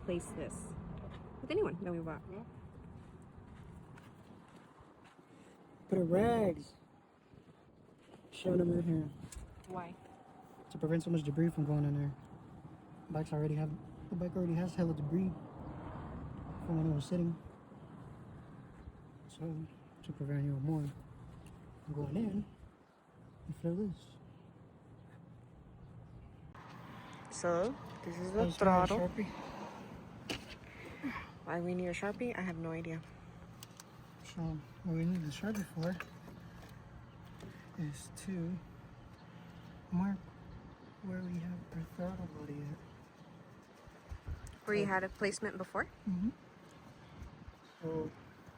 replace this with anyone that we bought. Put a rags. Shove them in here. Why? To prevent so much debris from going in there. The bike already has hella debris from when it was sitting. So to prevent even more from going in, you fill this. So this is the throttle. Why we need a Sharpie? I have no idea. So what we need the Sharpie for is to mark where we have our throttle body at. Where you had a placement before? So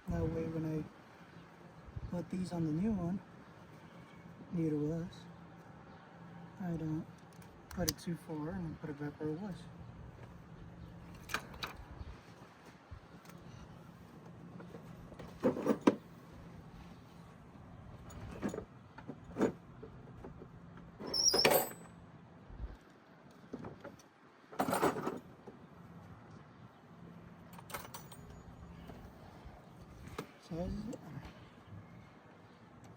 that way when I put these on the new one, neither was, I don't put it too far and then put it back where it was. So this is it.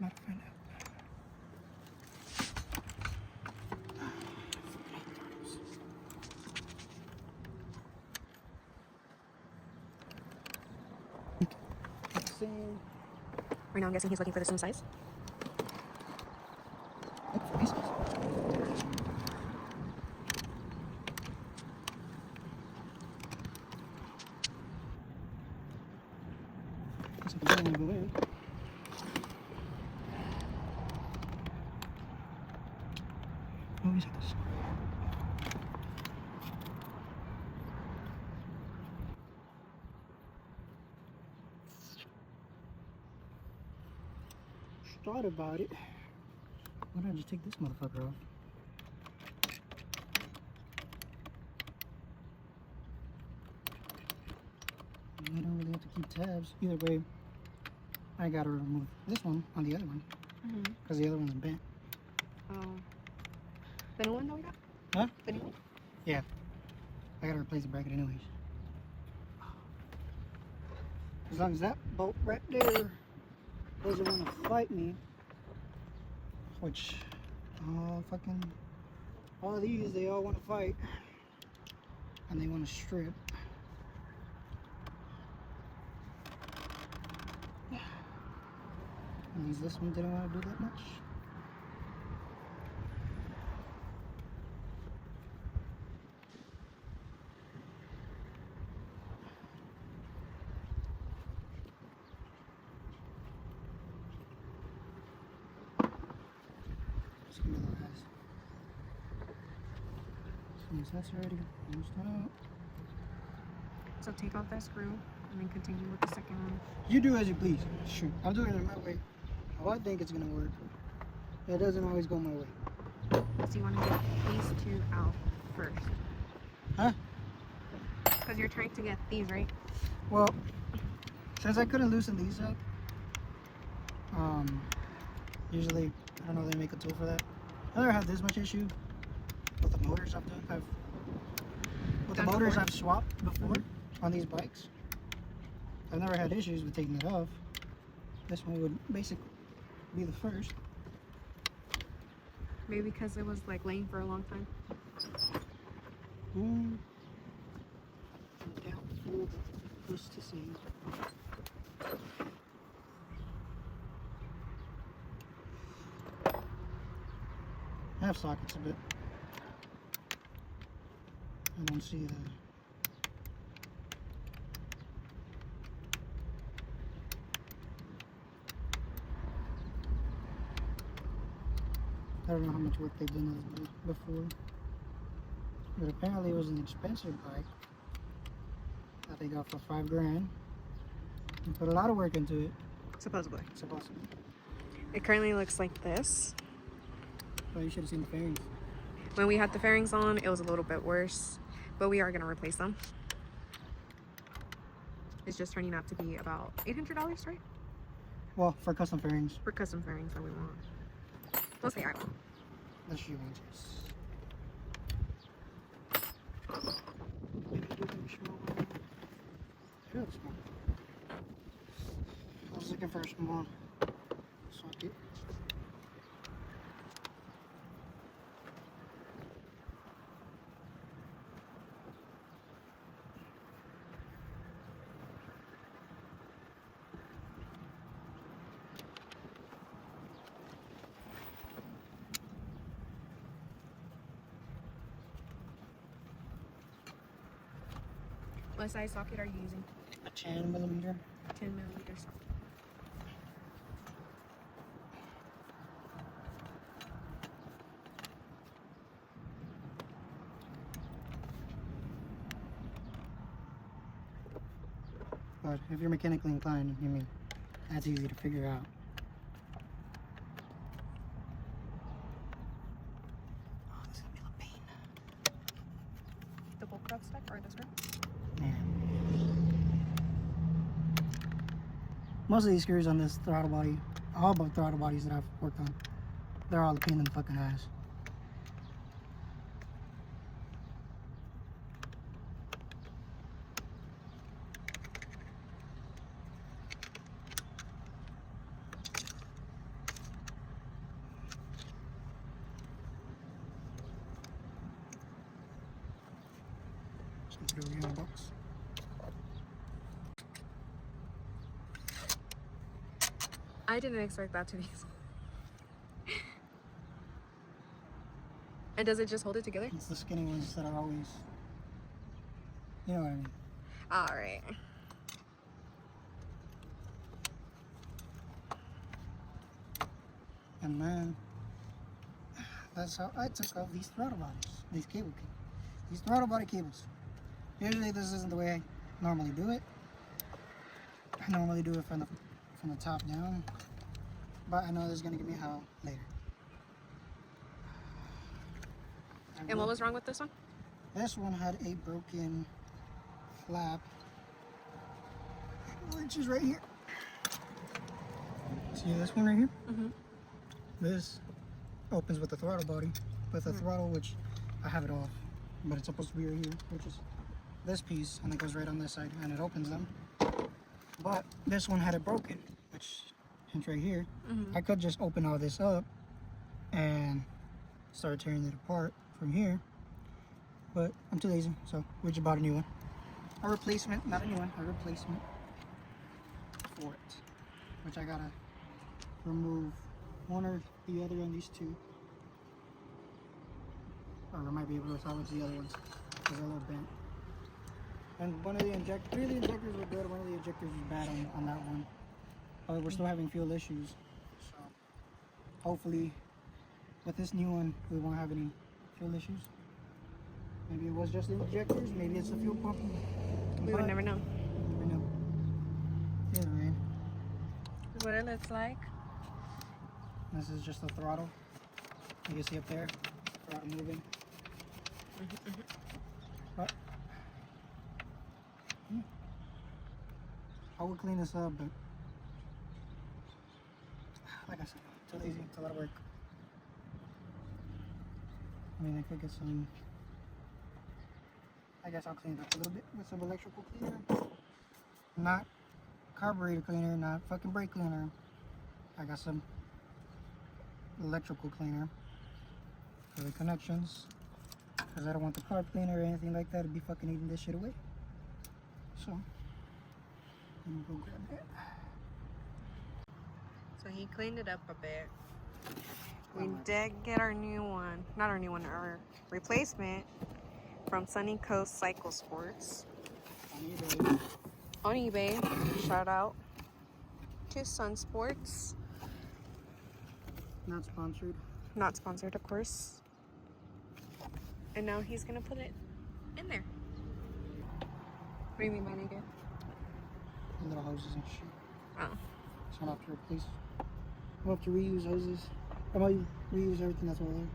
Not find out. Right now I'm guessing he's looking for the same size. Thought about it. Why don't I just take this motherfucker off? I don't really have to keep tabs. Either way, I gotta remove this one on the other one because the other one's bent. Oh, the new one that we got? Huh? The new one? Yeah. I gotta replace the bracket anyways. As long as that bolt right there doesn't want to fight me, which all these, they all want to fight and they want to strip. At least this one didn't want to do that much. Since that's already used out. So take off that screw and then continue with the second one. You do as you please. Shoot, I'm doing it my way. How I think it's gonna work. It doesn't always go my way. So you want to get these two out first. Huh? Because you're trying to get these, right? Well, since I couldn't loosen these up, usually, I don't know, they make a tool for that. I never had this much issue with the motors I've swapped before on these bikes. I've never had issues with taking it off. This one would basically be the first. Maybe because it was like laying for a long time. I'm doubtful. Just to see. I have sockets a bit. I don't see the I don't know how much work they've done on this before, but apparently it was an expensive bike that they got for $5 grand. They put a lot of work into it. Supposedly. Supposedly. It currently looks like this. Well, you should have seen the fairings. When we had the fairings on, it was a little bit worse, but we are going to replace them. It's just turning out to be about $800, right? Well, for custom fairings. For custom fairings that we want. We'll say I will. That's she wants. looking for a small socket. What size socket are you using? A 10 millimeter. 10 millimeters. But if you're mechanically inclined, I mean, that's easy to figure out. Oh, this is gonna be a pain. The bulk stuck or the screw? Yeah. Most of these screws on this throttle body, all but throttle bodies that I've worked on, they're all a pain in the fucking ass. Just gonna put it over here in the box. I didn't expect that to be so. And does it just hold it together? It's the skinny ones that are always, you know what I mean. Alright. And then, that's how I took off these throttle bodies, these throttle body cables. Usually this isn't the way I normally do it. I normally do it from the top down, but I know this is gonna give me hell later. And what was wrong with this one? This one had a broken flap, which is right here. See this one right here? Mm-hmm. This opens with the throttle body, with the throttle, which I have it off, but it's supposed to be right here, which is this piece, and it goes right on this side, and it opens them. But this one had it broken, which hence right here. I could just open all this up and start tearing it apart from here, but I'm too lazy, so we just bought a new one. A replacement, not a new one, a replacement for it, which I gotta remove one or the other on these two, or I might be able to salvage the other ones because they're a little bent. And one of the injectors, three of the injectors were good, one of the injectors was bad on that one. But we're still having fuel issues, so hopefully with this new one we won't have any fuel issues. Maybe it was just the injectors, maybe it's the fuel pump. We would never know. Never know. Either way, This is what it looks like. this is just the throttle. You can see up there, throttle moving. But I would clean this up, but like I said, too lazy, it's a lot of work. I mean, I could get some, I guess I'll clean it up a little bit with some electrical cleaner. Not carburetor cleaner, not fucking brake cleaner. I got some electrical cleaner for the connections, because I don't want the carb cleaner or anything like that to be fucking eating this shit away. So, let me go grab that. So he cleaned it up a bit. We did get our new one, not our new one, our replacement from Sunny Coast Cycle Sports on eBay. Shout out to Sun Sports. Not sponsored. Not sponsored, of course. And now he's gonna put it in there. What do you mean by naked? The little hoses and shit. Oh. So I'll have to replace. I'll have to reuse hoses. I might reuse everything that's over there.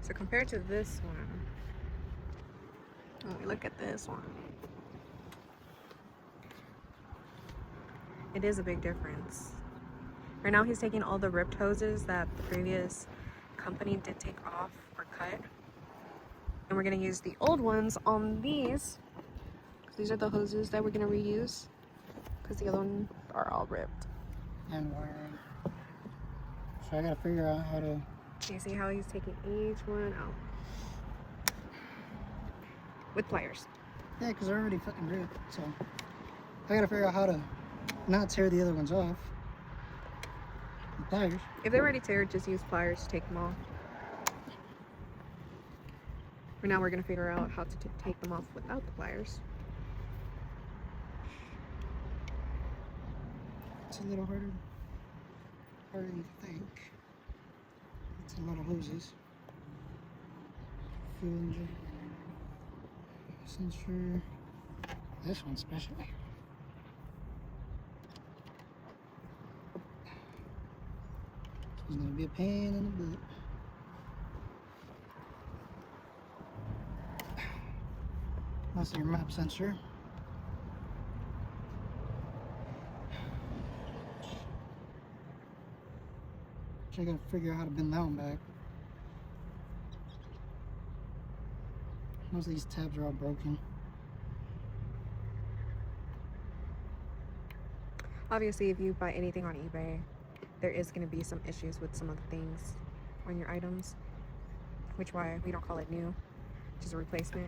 So compared to this one, when we look at this one, it is a big difference. Right now he's taking all the ripped hoses that the previous company did take off or cut. And we're gonna use the old ones on these. These are the hoses that we're gonna reuse. because the other ones are all ripped. And wiring. So I gotta figure out how to... You see how he's taking each one out? With pliers. Yeah, because they're already fucking ripped, so... I gotta figure out how to not tear the other ones off. With pliers. If they're already teared, just use pliers to take them off. For now, we're gonna figure out how to take them off without the pliers. It's a little harder than you think. It's a lot of hoses. Fuel injector. Sensor. This one especially. It's gonna be a pain in the butt. That's your map sensor. I gotta figure out how to bend that one back. Most of these tabs are all broken. Obviously, if you buy anything on eBay, there is going to be some issues with some of the things on your items, which why we don't call it new, just a replacement.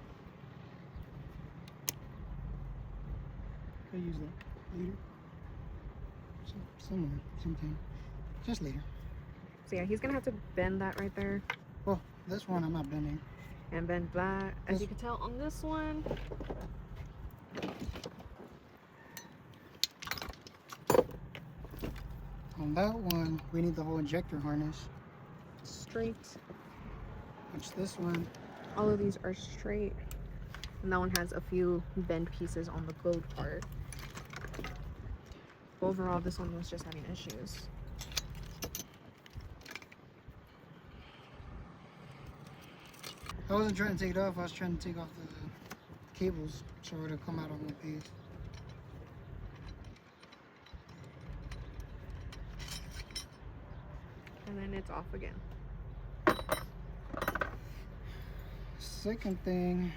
I'll use that later. Somewhere, sometime. Just later. So yeah, he's going to have to bend that right there. Well, this one I'm not bending. And bend that. As you can tell on this one, on that one, we need the whole injector harness. straight. Which this one, All of these are straight. And that one has a few bend pieces on the gold part. Overall, this one was just having issues. I wasn't trying to take it off, I was trying to take off the cables so it'll come out on one piece. And then it's off again. Second thing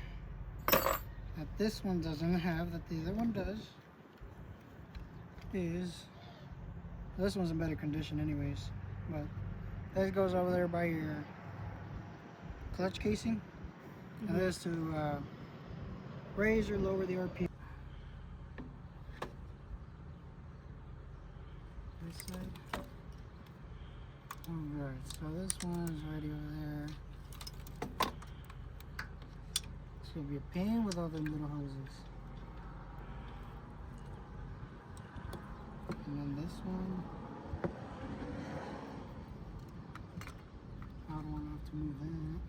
that this one doesn't have that the other one does is, this one's in better condition anyways, but this goes over there by your clutch casing, and this to raise or lower the RPM. This side. Alright, so this one is already over there. It's gonna be a pain with all them little hoses. And then this one, I don't want to have to move that.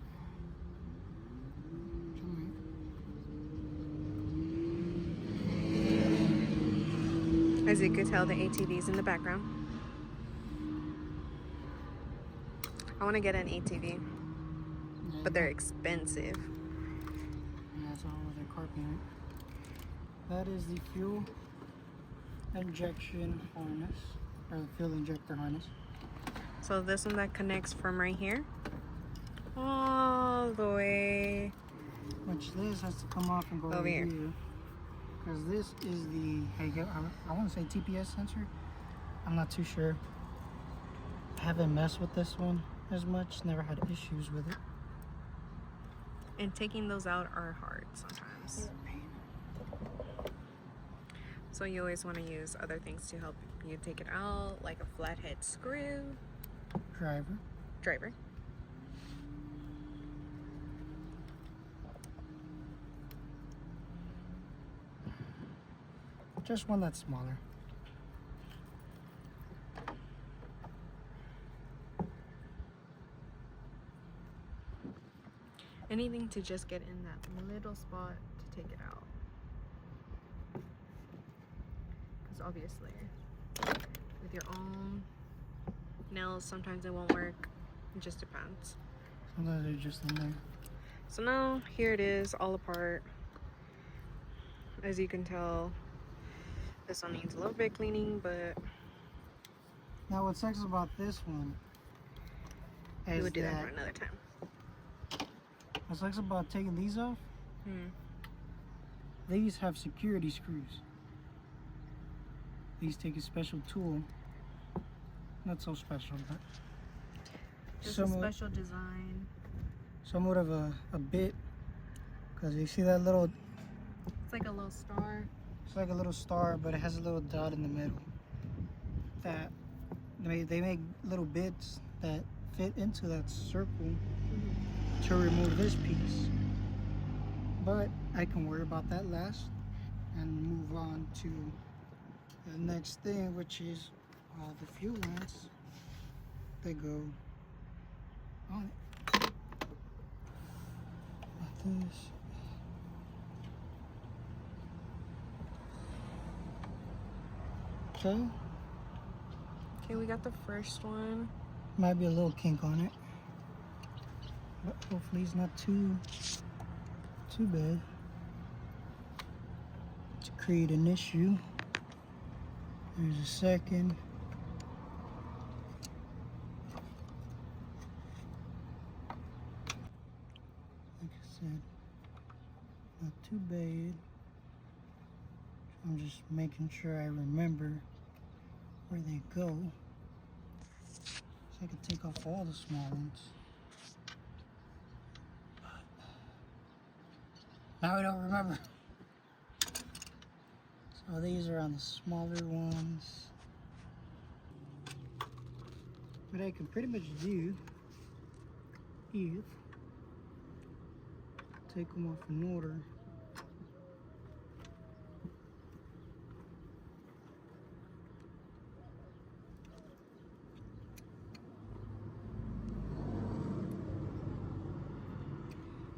As you could tell, the ATV's in the background. I want to get an ATV, but they're expensive. And that's all with their car payment. That is the fuel injection harness, or the fuel injector harness. So this one that connects from right here all the way. Which this has to come off and go Over over here. here. Because this is the, I want to say TPS sensor. I'm not too sure. I haven't messed with this one as much. Never had issues with it. And taking those out are hard sometimes. So you always want to use other things to help you take it out, like a flathead screw. Driver. Just one that's smaller. Anything to just get in that little spot to take it out. Because obviously, with your own nails, sometimes it won't work. It just depends. Sometimes they're just in there. So now, here it is, all apart. As you can tell, this one needs a little bit cleaning, but Now what sucks about this one we is would do that that for another time. what sucks about taking these off, Hmm. these have security screws. These take a special tool. Not so special, but just a special design. Somewhat of a bit, because you see that little. It's like a little star. It's like a little star, but it has a little dot in the middle. That they make little bits that fit into that circle to remove this piece. But I can worry about that last and move on to the next thing, which is all the fuel lines that go on it. Like this. Okay. Okay, we got the first one. Might be a little kink on it, but hopefully it's not too bad to create an issue. There's a second. Like I said, not too bad. I'm just making sure I remember where they go, so I can take off all the small ones. Now I don't remember. So these are on the smaller ones. What I can pretty much do is take them off in order.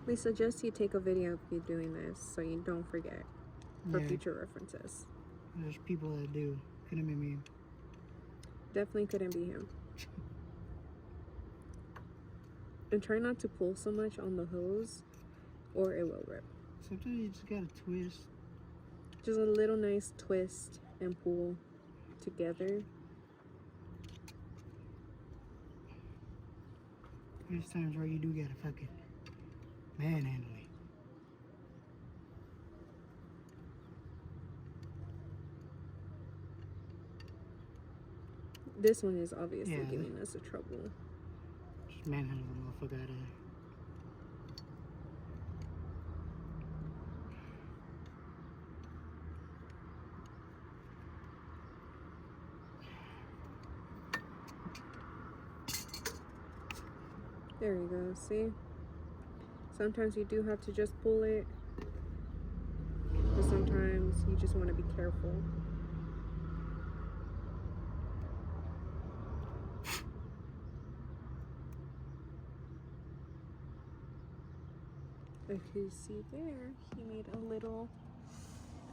We suggest you take a video of you doing this so you don't forget for future references. There's people that do. Couldn't be me. Definitely couldn't be him. And try not to pull so much on the hose or it will rip. Sometimes you just gotta twist. Just a little nice twist and pull together. There's times where you do gotta fucking manhandle it. This one is obviously giving us a trouble. Just manhandle the motherfucker out of there. There we go, see? Sometimes you do have to just pull it, but sometimes you just want to be careful. If you see there, he made a little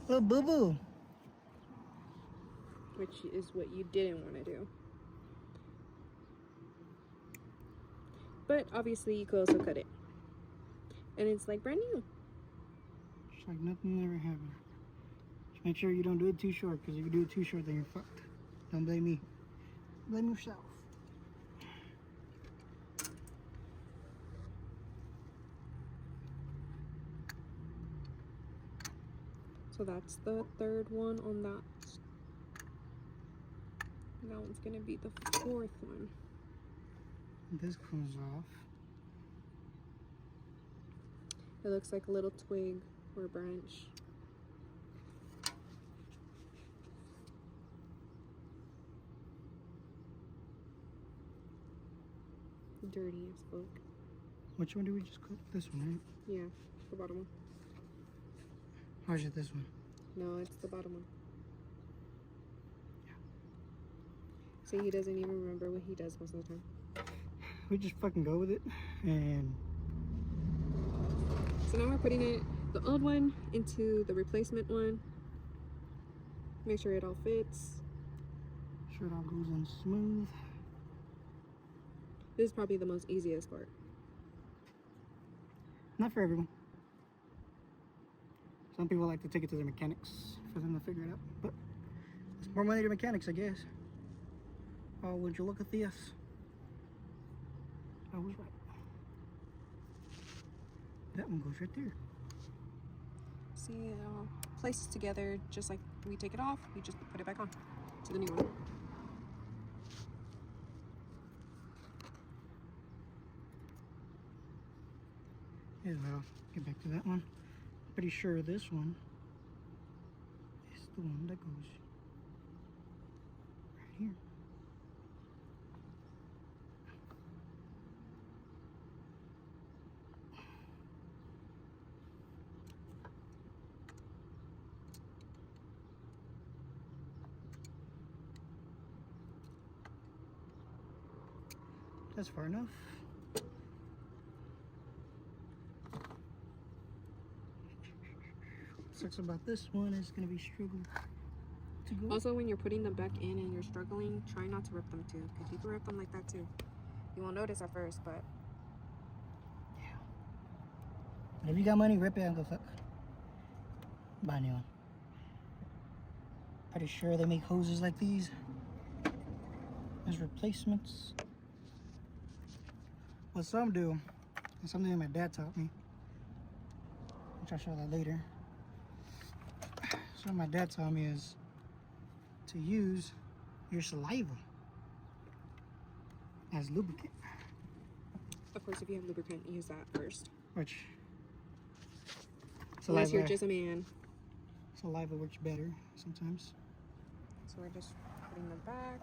boo-boo. Which is what you didn't want to do. But obviously you could also cut it. And it's like brand new. Just like nothing ever happened. Just make sure you don't do it too short, because if you do it too short, then you're fucked. Don't blame me. Blame yourself. So that's the third one on that. That one's gonna be the fourth one. This comes off. It looks like a little twig or branch. Dirty as fuck. Which one did we just cut? This one, right? Yeah, the bottom one. Or is it this one? No, it's the bottom one. See, he doesn't even remember what he does most of the time. We just fucking go with it. And so now we're putting it, the old one into the replacement one. Make sure it all fits. sure it all goes in smooth. This is probably the most easiest part. Not for everyone. Some people like to take it to their mechanics for them to figure it out, but it's more money to mechanics, I guess. Oh, would you look at this? I was right. That one goes right there. See, it all places together just like we take it off, we just put it back on. to the new one. Yeah, I'll get back to that one. Pretty sure this one is the one that goes right here. That's far enough. Sucks about this one is going to be struggling to go. Also, when you're putting them back in and you're struggling, try not to rip them too, because you can rip them like that too. You won't notice at first, but yeah. But if you got money, rip it and go fuck. Buy a new one. Pretty sure they make hoses like these as replacements. What some do, and something that my dad taught me, which I'll show that later. So my dad taught me is to use your saliva as lubricant. of course, if you have lubricant, use that first. Which Unless you're just a man. Saliva works better sometimes. So we're just putting them back.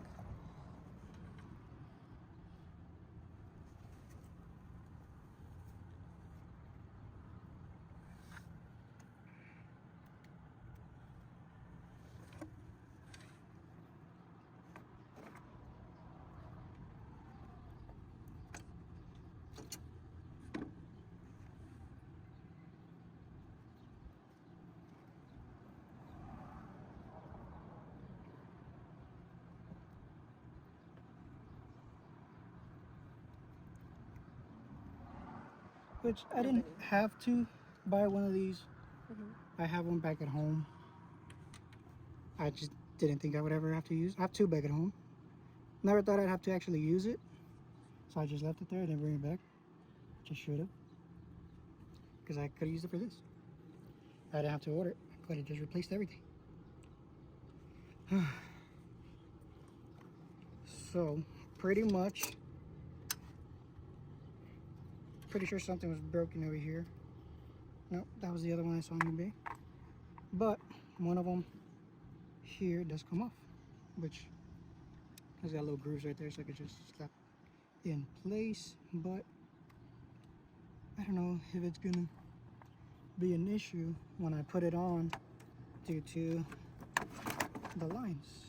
Which I didn't have to buy one of these. I have one back at home. I just didn't think I would ever have to use. I have two back at home. Never thought I'd have to actually use it. So I just left it there. I didn't bring it back. Just should have. Because I could have used it for this. I didn't have to order it. I could have just replaced everything. So, pretty much, pretty sure something was broken over here. Nope, that was the other one I saw on eBay. But one of them here does come off, which has got little grooves right there, so I could just slap in place. But I don't know if it's gonna be an issue when I put it on due to the lines.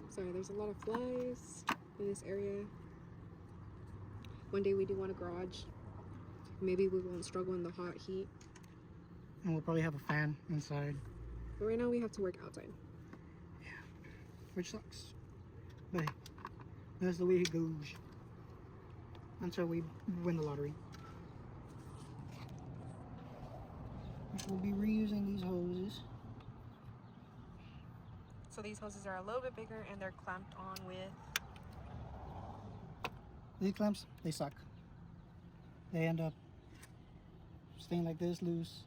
Sorry, there's a lot of flies in this area. One day we do want a garage. Maybe we won't struggle in the hot heat. And we'll probably have a fan inside. But right now we have to work outside. Yeah, which sucks. But hey, that's the way it goes. Until we win the lottery. We'll be reusing these hoses. So these hoses are a little bit bigger and they're clamped on with... These clamps, they suck. They end up staying like this, loose.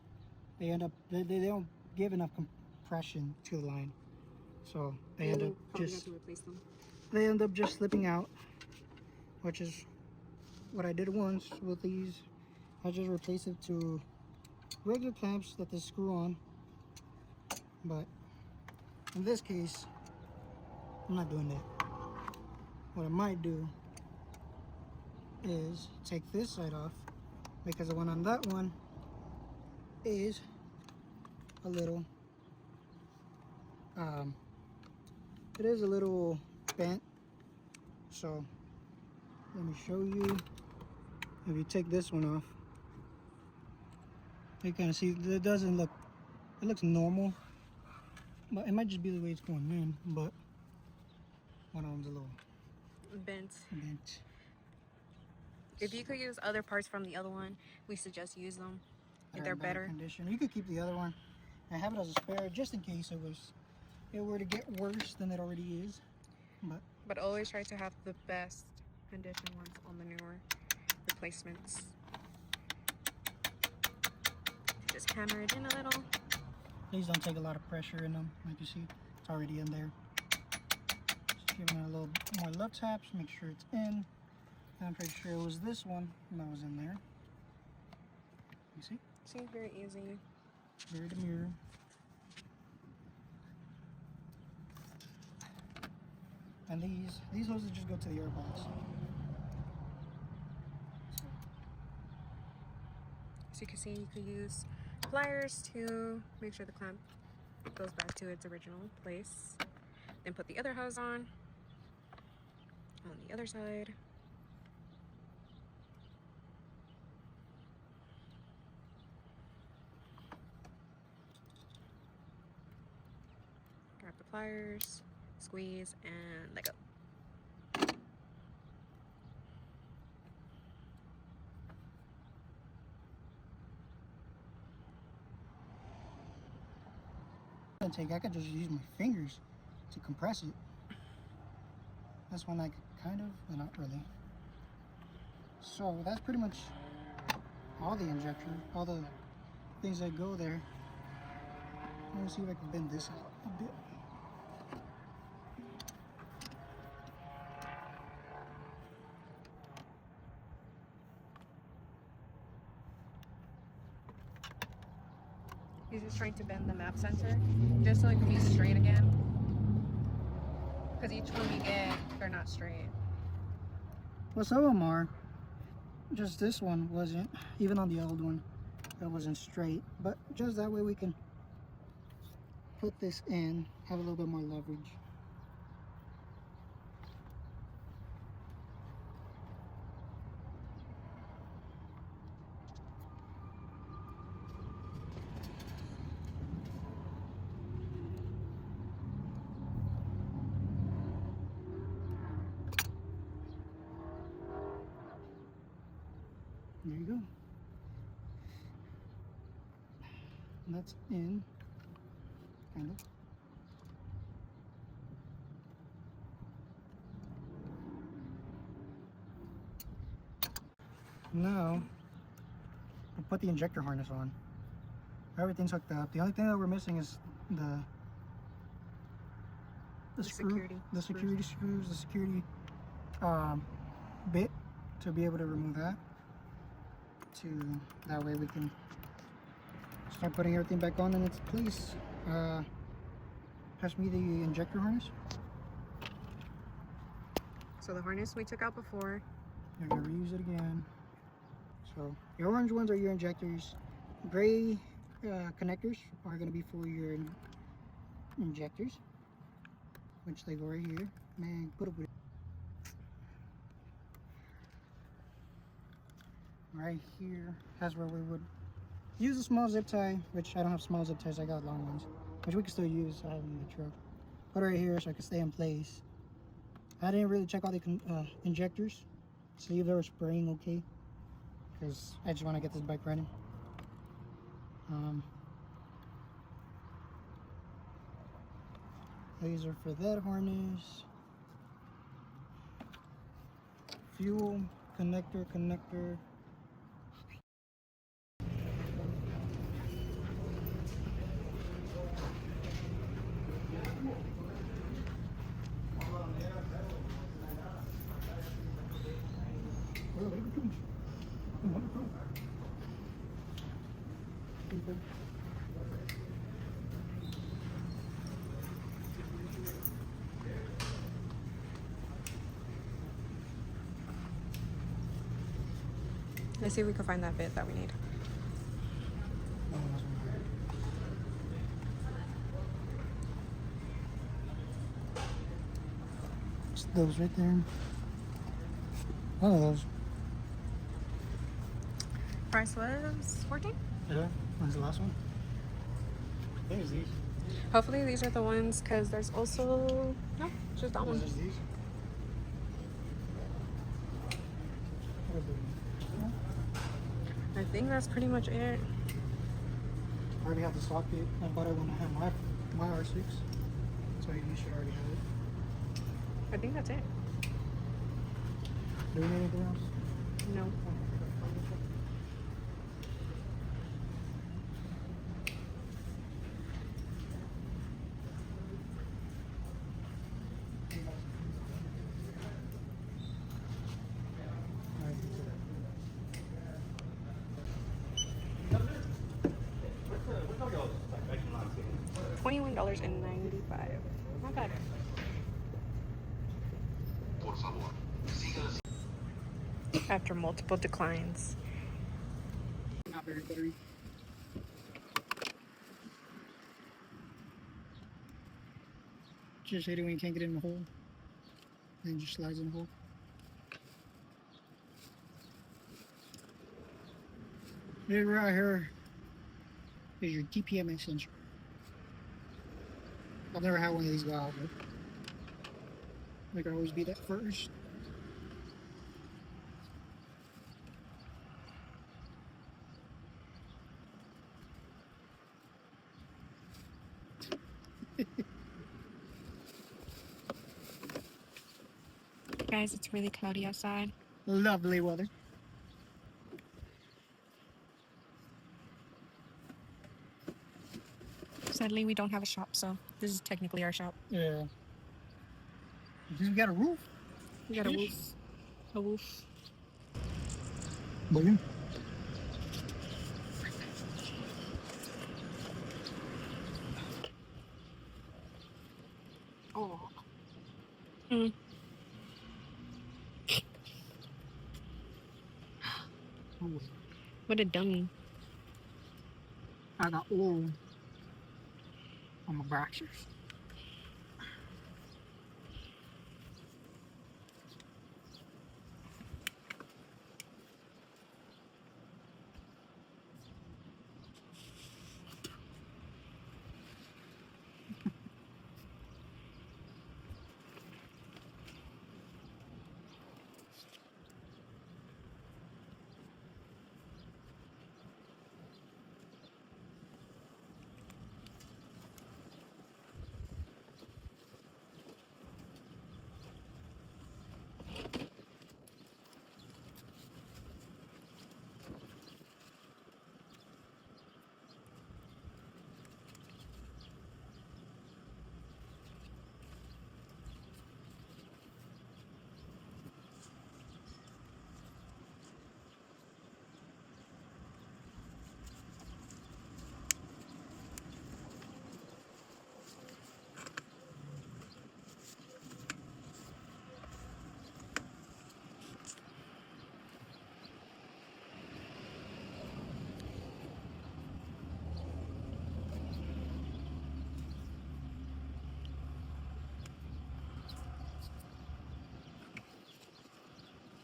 They end up, they don't give enough compression to the line. So they end up just, to replace them. they end up just slipping out, which is what I did once with these. I just replaced it to regular clamps that they screw on. But in this case, I'm not doing that. What I might do is take this side off, because the one on that one is a little it is a little bent. So let me show you. If you take this one off, you kind of see it doesn't look, it looks normal, but it might just be the way it's going in. But one of them's a little Bent. bent. If you could use other parts from the other one, we suggest use them. If they're better. Condition. You could keep the other one and have it as a spare, just in case it were to get worse than it already is. But But always try to have the best condition ones on the newer replacements. Just hammer it in a little. Please don't take a lot of pressure in them. Like you see, it's already in there. Just giving it a little more love taps, make sure it's in. And I'm pretty sure it was this one that was in there. You see? Seems very easy. Mirror to mirror. And these hoses just go to the airbox. So you can see you could use pliers to make sure the clamp goes back to its original place. Then put the other hose on the other side. Grab the pliers, squeeze, and let go. I could just use my fingers to compress it. This one I could kind of, but not really. So that's pretty much all the injector, all the things that go there. Let me see if I can bend this out a bit. He's just trying to bend the map sensor just so it can be straight again. Because each one we get, they're not straight. Well, some of them are. Just this one wasn't. Even on the old one, it wasn't straight. But just that way we can put this in, have a little bit more leverage. There you go. And that's in, kind of. Now, we'll put the injector harness on. Everything's hooked up. The only thing that we're missing is the security screws, the security bit to be able to remove that. That way we can start putting everything back on in its place. Pass me the injector harness. So the harness we took out before. You're gonna reuse it again. So your orange ones are your injectors. Gray connectors are gonna be for your injectors, which they go right here. Man, put up with it. Right here, that's where we would use a small zip tie, which I don't have small zip ties, I got long ones, which we can still use. I have them in the truck. Put it right here so I can stay in place. I didn't really check all the injectors, see if they were spraying okay, because I just want to get this bike running. These are for that harness. Fuel, connector. Let's see if we can find that bit that we need. It's those right there. One of those. Price was 14. Yeah. When's the last one? I think it's these. Hopefully these are the ones, because there's also no, just that one. Is these? I think that's pretty much it. I already have the stock kit. I bought it when I had my R6, so you should already have it. I think that's it. Do we need anything else? No. $21.95. Not bad. After multiple declines. Not very buttery. Just hate it when you can't get in the hole. And it just slides in the hole. This right here is your TPMS sensor. I've never had one of these go out, but I could always be that first. Guys, it's really cloudy outside. Lovely weather. Sadly, we don't have a shop, so this is technically our shop. Yeah. We got a roof. We got a woof. A woof. Boom. Oh. Mm. What a dummy. I got oil on my boxers.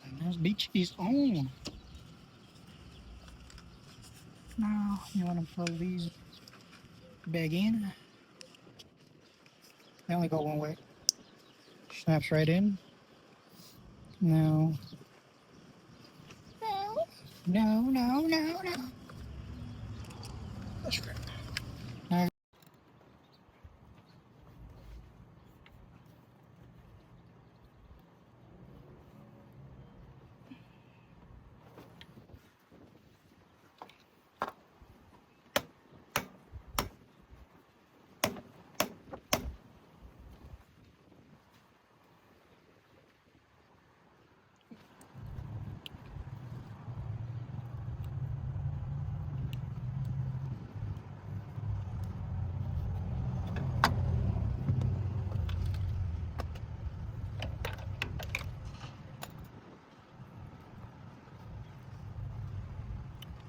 And this beach is on. Now you want to plug these back in. They only go one way. Snaps right in. No. No. That's great. Now,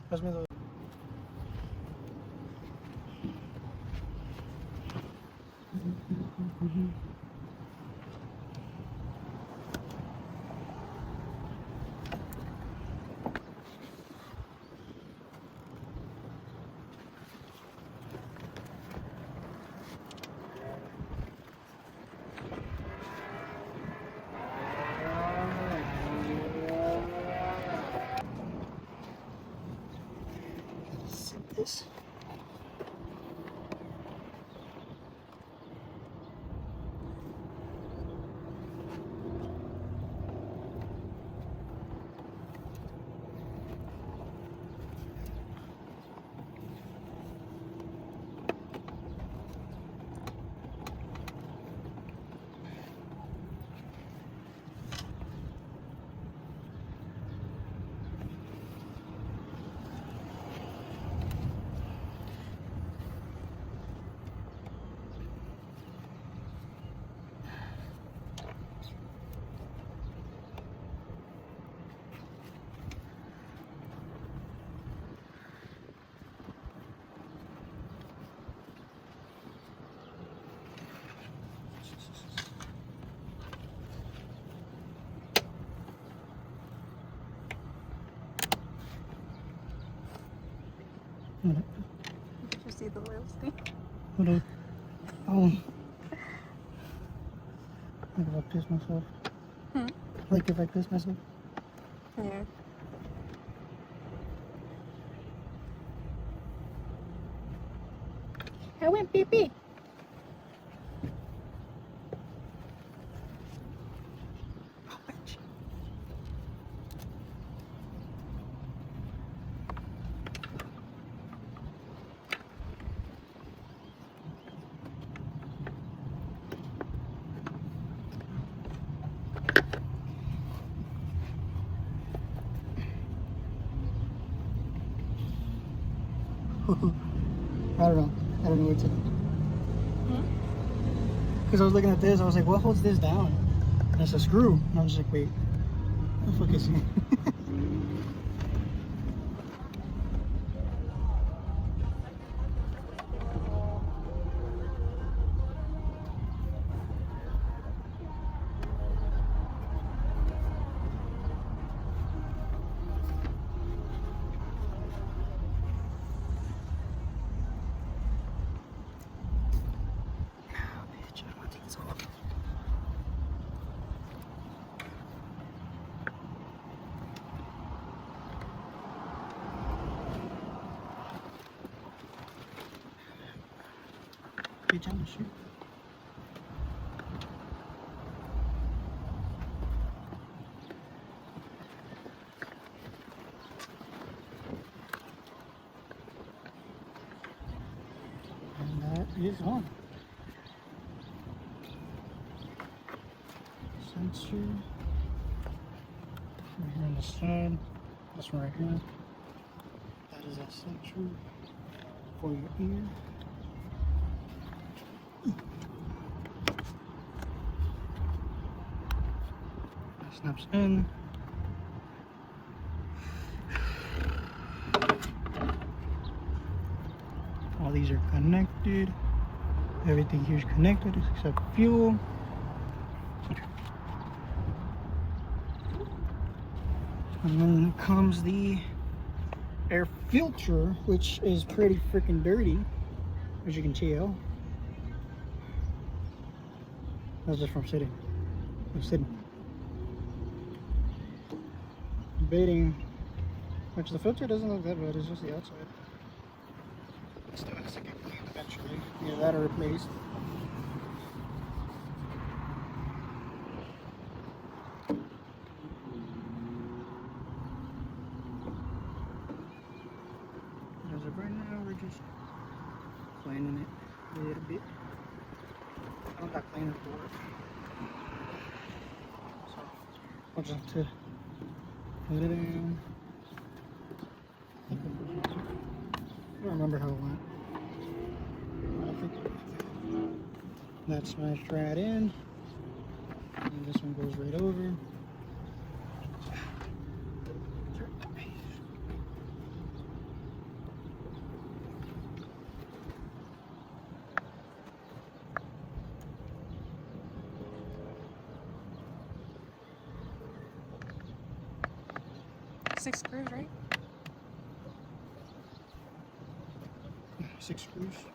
pass me the. This. minute. Did you see the oil stain? Hold on. Oh. Like if I piss myself. Hmm? Like if I piss myself. Yeah. I went pee pee. I don't know. I don't know what to. Because I was looking at this, I was like, what holds this down? And it's a screw. And I was just like, wait, what the fuck is it? Bitch, I don't want to take this off. Bitch, I'm the shoot. And that is on. Sensor. Right here on the side. This one right here. That is a sensor for your ear. That snaps in. All these are connected. Everything here is connected except fuel. And then comes the air filter, which is pretty freaking dirty, as you can tell. That's just from sitting. I'm sitting. Debating, which the filter doesn't look that bad, it's just the outside. It still has to get cleaned eventually. Either that or replaced. As of right now, we're just cleaning it a little bit. I don't got cleaner for it. So, I'll just have to put it in. I don't remember how it went. I think that smashed right in. And this one goes right over. Six screws, right? 6 screws.